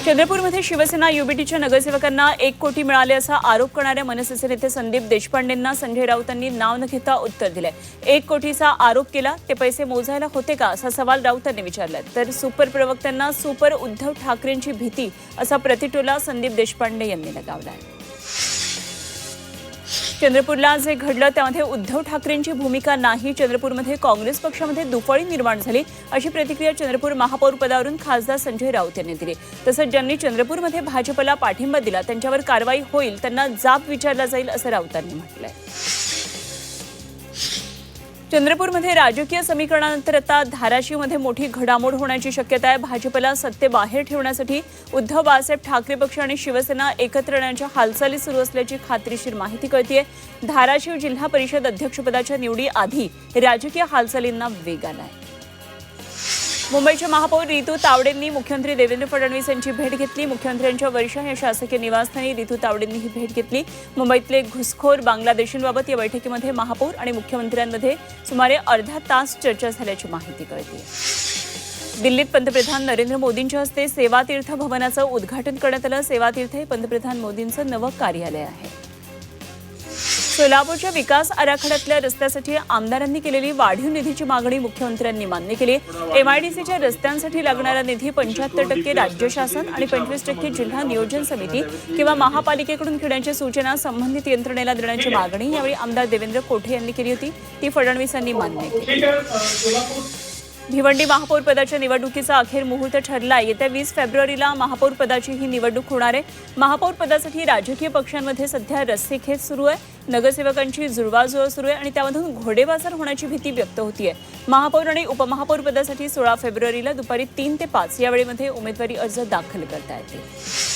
चंद्रपूरमध्ये शिवसेना युबीटीच्या नगरसेवकांना 1 कोटी मिळाले असा आरोप करणाऱ्या मनसेचे नेते संदीप देशपांडेंना संजय राऊतांनी नाव न घेता उत्तर दिले। 1 कोटीचा आरोप केला, ते पैसे मोजायला होते का असा सवाल राऊतांनी विचारला। तर सुपर प्रवक्त्यांना सुपर उद्धव ठाकरेंची भीती असा प्रतिटोला संदीप देशपांडे यांनी लगावला। चंद्रपूरला जे घडलं त्यामध्ये उद्धव ठाकरेंची भूमिका नाही, चंद्रपूरमध्ये काँग्रेस पक्षामध्ये दुफळी निर्माण झाली अशी प्रतिक्रिया चंद्रपूर महापौर पदावरून खासदार संजय राऊत यांनी दिली। तसंच ज्यांनी चंद्रपूरमध्ये भाजपला पाठिंबा दिला त्यांच्यावर कारवाई होईल, त्यांना जाब विचारला जाईल असं राऊतांनी म्हटलंय। चंद्रपूरमध्ये राजकीय समीकरणानंतर आता धाराशिवमध्ये मोठी घडामोड होण्याची शक्यता आहे। भाजपला सत्तेबाहेर ठेवण्यासाठी उद्धव बाळासाहेब ठाकरे पक्ष आणि शिवसेना एकत्र येण्याच्या हालचाली सुरू असल्याची खात्रीशीर माहिती कळतेय। धाराशिव जिल्हा परिषद अध्यक्षपदाच्या निवडीआधी राजकीय हालचालींना वेग आलाय। मुंबईच्या महापौर रितू तावडेंनी मुख्यमंत्री देवेंद्र फडणवीस यांची भेट घेतली। मुख्यमंत्र्यांच्या वर्षा या शासकीय निवासस्थानी रितू तावडेंनी ही भेट घेतली। मुंबईतले घुसखोर बांगलादेशींबाबत या बैठकीमध्ये महापौर आणि मुख्यमंत्र्यांमध्ये सुमारे अर्धा तास चर्चा झाल्याची माहिती कळते। दिल्लीत पंतप्रधान नरेंद्र मोदींच्या हस्ते सेवातीर्थ भवनाचं उद्घाटन करण्यात आलं। सेवातीर्थ हे पंतप्रधान मोदींचं नवं कार्यालय आहे। सोलापूरच्या विकास आराखड्यातल्या रस्त्यासाठी आमदारांनी केलेली वाढीव निधीची मागणी मुख्यमंत्र्यांनी मान्य केली। एमआयडीसीच्या रस्त्यांसाठी लागणारा निधी 75% राज्य शासन आणि 25% जिल्हा नियोजन समिती किंवा महापालिकेकडून घेण्याची सूचना संबंधित यंत्रणेला देण्याची मागणी यावेळी आमदार देवेंद्र कोठे यांनी केली होती, ती फडणवीसांनी मान्य केली। भिवंडी महापौर पदाच्या निवडणुकीचा अखेर मुहूर्त ठरला। येत्या 20 फेब्रुवारीला महापौर पदाची ही निवडणूक होणार आहे। महापौर पदासाठी राजकीय पक्षांमध्ये सध्या रस्सीखेच सुरू आहे। नगरसेवकांची जुळवाजुळव सुरू आहे आणि त्यामधून घोडेबाजार होण्याची भीती व्यक्त होतीये। महापौर आणि उपमहापौर पदासाठी 16 फेब्रुवारीला दुपारी 3 ते 5 या वेळेमध्ये उमेदवारी अर्ज दाखल करता येतील।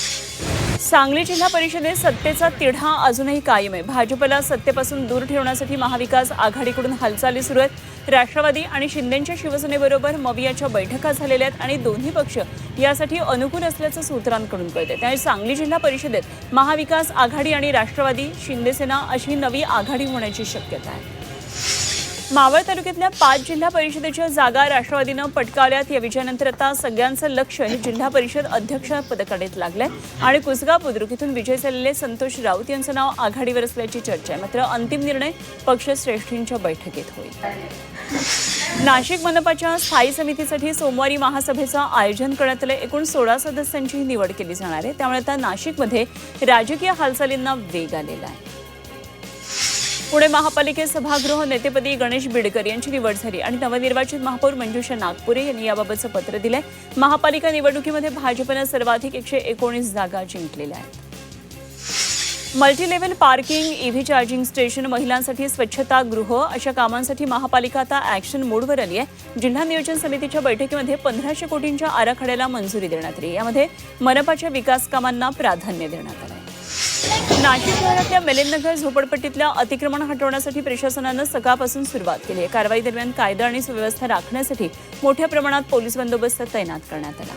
सांगली जिल्हा परिषदेत सत्तेचा तिढा अजूनही कायम आहे। भाजपला सत्तेपासून दूर ठेवण्यासाठी महाविकास आघाडीकडून हालचाली सुरू आहेत। राष्ट्रवादी आणि शिंदेच्या शिवसेनेबरोबर मवियाच्या बैठका झालेल्या आहेत आणि दोन्ही पक्ष यासाठी अनुकूल असल्याचं सूत्रांकडून कळते। त्यामुळे सांगली जिल्हा परिषदेत महाविकास आघाडी आणि राष्ट्रवादी शिंदेसेना अशी नवी आघाडी होण्याची शक्यता आहे। मावळ तालुक्यातल्या 5 जिल्हा परिषदेच्या जागा राष्ट्रवादीनं पटकावल्यात। या विजयानंतर आता सगळ्यांचं लक्ष हे जिल्हा परिषद अध्यक्ष पदाकडेच लागलंय आणि कुसगाव बुद्रुक इथून विजय झालेले संतोष राऊत यांचं नाव आघाडीवर असल्याची चर्चा आहे। मात्र अंतिम निर्णय पक्षश्रेष्ठींच्या बैठकीत होईल। नाशिक मनपाच्या स्थायी समितीसाठी सोमवारी महासभेचं आयोजन करण्यात आलं। एकूण 16 सदस्यांची निवड केली जाणार आहे। त्यामुळे आता नाशिकमध्ये राजकीय हालचालींना वेग आलेला आहे। पुणे महापालिकेत सभागृह नेतेपदी गणेश बिडकर यांची निवड झाली आणि नवनिर्वाचित महापौर मंजुषा नागपुरे यांनी याबाबतचं पत्र दिलंय। महापालिका निवडणुकीमध्ये भाजपनं सर्वाधिक 119 जागा जिंकलेल्या आहेत। Multilevel parking, EV charging station, महिलांसाठी स्वच्छतागृह अशा कामांसाठी महापालिका आता ॲक्शन मोडवर आली आहे। जिल्हा नियोजन समितीच्या बैठकीमध्ये 1500 कोटींच्या आराखड्याला मंजुरी देण्यात आली। यामध्ये मनपाच्या विकास कामांना प्राधान्य देण्यात आलं आहे। नाशिक शहरातल्या मेलेननगर झोपडपट्टीतल्या अतिक्रमण हटवण्यासाठी प्रशासनानं सकाळपासून सुरुवात केली आहे। कारवाई दरम्यान कायदा आणि सुव्यवस्था राखण्यासाठी मोठ्या प्रमाणात पोलीस बंदोबस्त तैनात करण्यात आला।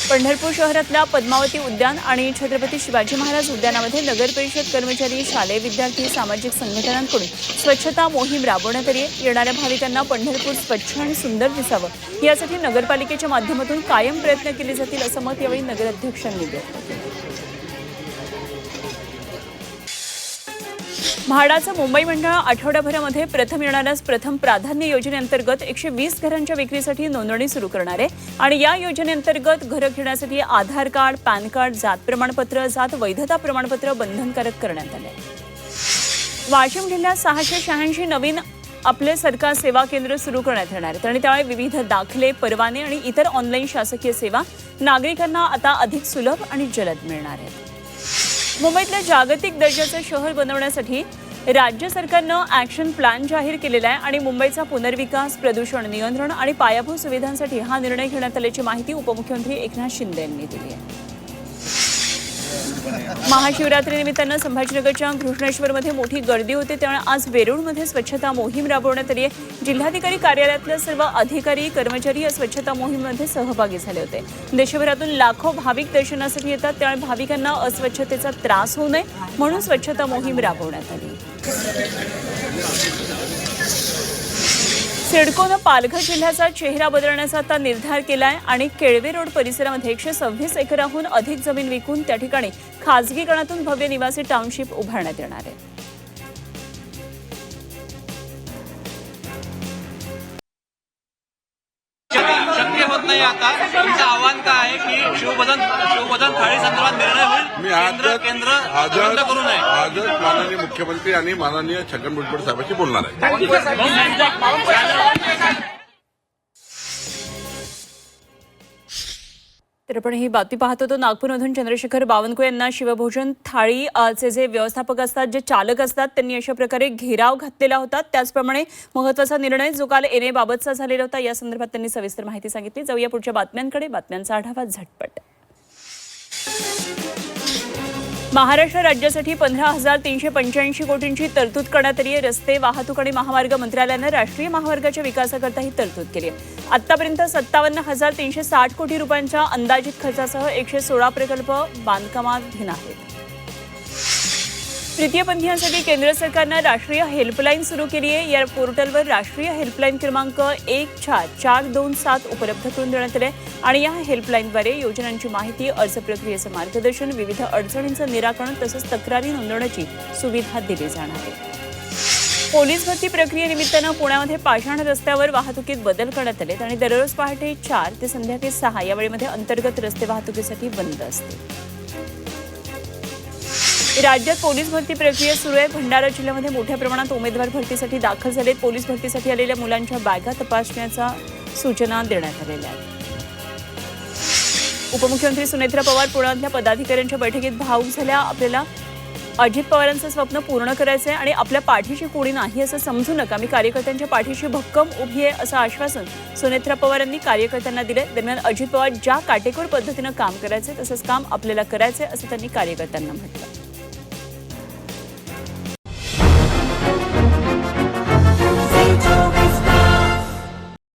पंढरपूर शहरातल्या पद्मावती उद्यान आणि छत्रपती शिवाजी महाराज उद्यानामध्ये नगर परिषद कर्मचारी, शालेय विद्यार्थी, सामाजिक संघटनांकडून स्वच्छता मोहीम राबवण्यात आली आहे। येणाऱ्या भाविकांना पंढरपूर स्वच्छ आणि सुंदर दिसावं यासाठी नगरपालिकेच्या माध्यमातून कायम प्रयत्न केले जातील असं मत यावेळी नगराध्यक्षांनी व्यक्त केलं। म्हाडाचं मुंबई मंडळ आठवड्याभरामध्ये प्रथम येणाऱ्याच प्रथम प्राधान्य योजनेअंतर्गत 120 घरांच्या विक्रीसाठी नोंदणी सुरू करणार आहे आणि या योजनेअंतर्गत घरं घेण्यासाठी आधार कार्ड, पॅन कार्ड, जात प्रमाणपत्र, जात वैधता प्रमाणपत्र बंधनकारक करण्यात आले। वाशिम जिल्ह्यात 686 नवीन आपले सरकार सेवा केंद्र सुरू करण्यात येणार आहेत आणि त्यामुळे विविध दाखले, परवाने आणि इतर ऑनलाईन शासकीय सेवा नागरिकांना आता अधिक सुलभ आणि जलद मिळणार आहेत। मुंबईतल्या जागतिक दर्जाचं शहर बनवण्यासाठी राज्य सरकारनं ॲक्शन प्लॅन जाहीर केलेला आहे आणि मुंबईचा पुनर्विकास, प्रदूषण नियंत्रण आणि पायाभूत सुविधांसाठी हा निर्णय घेण्यात आल्याची माहिती उपमुख्यमंत्री एकनाथ शिंदे यांनी दिली आहे। महाशिवरात्रीनिमित्तानं संभाजीनगरच्या घृष्णेश्वरमध्ये मोठी गर्दी होते, त्यामुळे आज वेरूळमध्ये स्वच्छता मोहीम राबवण्यात आली आहे। जिल्हाधिकारी कार्यालयातले सर्व अधिकारी, कर्मचारी या स्वच्छता मोहिमेमध्ये सहभागी झाले होते। देशभरातून लाखो भाविक दर्शनासाठी येतात, त्यामुळे भाविकांना अस्वच्छतेचा त्रास होऊ नये म्हणून स्वच्छता मोहीम राबवण्यात आली। सिडकोनं पालघर जिल्ह्याचा चेहरा बदलण्याचा आता निर्धार केलाय आणि केळवे रोड परिसरामध्ये 126 एकराहून अधिक जमीन विकून त्या ठिकाणी खासगीकरणातून भव्य निवासी टाउनशिप उभारण्यात येणार आहे. शक्य होत नाही. आता तुमचं आव्हान काय आहे की शिवबदन थाळी संदर्भात निर्णय होईल. मी केंद्र बंद करू नये. आजच माननीय मुख्यमंत्री आणि माननीय छगन भुजबळ साहेबांशी बोलणार आहे. तर आपण ही बातमी पाहत होतो. नागपूरमधून चंद्रशेखर बावनकुळे यांना शिवभोजन थाळीचे जे व्यवस्थापक असतात, जे चालक असतात, त्यांनी अशा प्रकारे घेराव घातलेला होता. त्याचप्रमाणे महत्त्वाचा निर्णय जो काल एनए बाबतचा झालेला होता, या संदर्भात त्यांनी सविस्तर माहिती सांगितली. जाऊया पुढच्या बातम्यांकडे. बातम्यांचा आढावा झटपट. महाराष्ट्र राज्यासाठी 15,385 कोटींची तरतूद करण्यात आली आहे. रस्ते वाहतूक आणि महामार्ग मंत्रालयानं राष्ट्रीय महामार्गाच्या विकासाकरता ही तरतूद केली आहे. आतापर्यंत 57,360 कोटी रुपयांच्या अंदाजित खर्चासह 116 प्रकल्प बांधकामाधीन आहेत. तृतीयपंथीयांसाठी केंद्र सरकारनं राष्ट्रीय हेल्पलाईन सुरू केली आहे. या पोर्टलवर राष्ट्रीय हेल्पलाईन क्रमांक 14427 उपलब्ध करून देण्यात आले आणि या हेल्पलाईनद्वारे योजनांची माहिती, अर्ज प्रक्रियेचं मार्गदर्शन, विविध अडचणींचं निराकरण तसंच तक्रारी नोंदवण्याची सुविधा दिली जाणार आहे. पोलीस भरती प्रक्रियेनिमित्तानं पुण्यामध्ये पाषाण रस्त्यावर वाहतुकीत बदल करण्यात आलेत आणि दररोज पहाटे 4 ते संध्याकाळी 6 या वेळेमध्ये अंतर्गत रस्ते वाहतुकीसाठी बंद असते. राज्यात पोलीस भरती प्रक्रिया सुरू आहे. भंडारा जिल्ह्यामध्ये मोठ्या प्रमाणात उमेदवार भरतीसाठी दाखल झालेत. पोलीस भरतीसाठी आलेल्या मुलांच्या बॅगा तपासण्याच्या सूचना देण्यात आलेल्या आहेत. उपमुख्यमंत्री सुनेत्रा पवार पुण्यातल्या पदाधिकाऱ्यांच्या बैठकीत भावूक झाल्या. आपल्याला अजित पवारांचं स्वप्न पूर्ण करायचं आहे आणि आपल्या पाठीशी कोणी नाही असं समजू नका. मी कार्यकर्त्यांच्या पाठीशी भक्कम उभी आहे असं आश्वासन सुनेत्रा पवारांनी कार्यकर्त्यांना दिले. दरम्यान अजित पवार ज्या काटेकोर पद्धतीनं काम करायचे तसंच काम आपल्याला करायचे असं त्यांनी कार्यकर्त्यांना म्हटलं.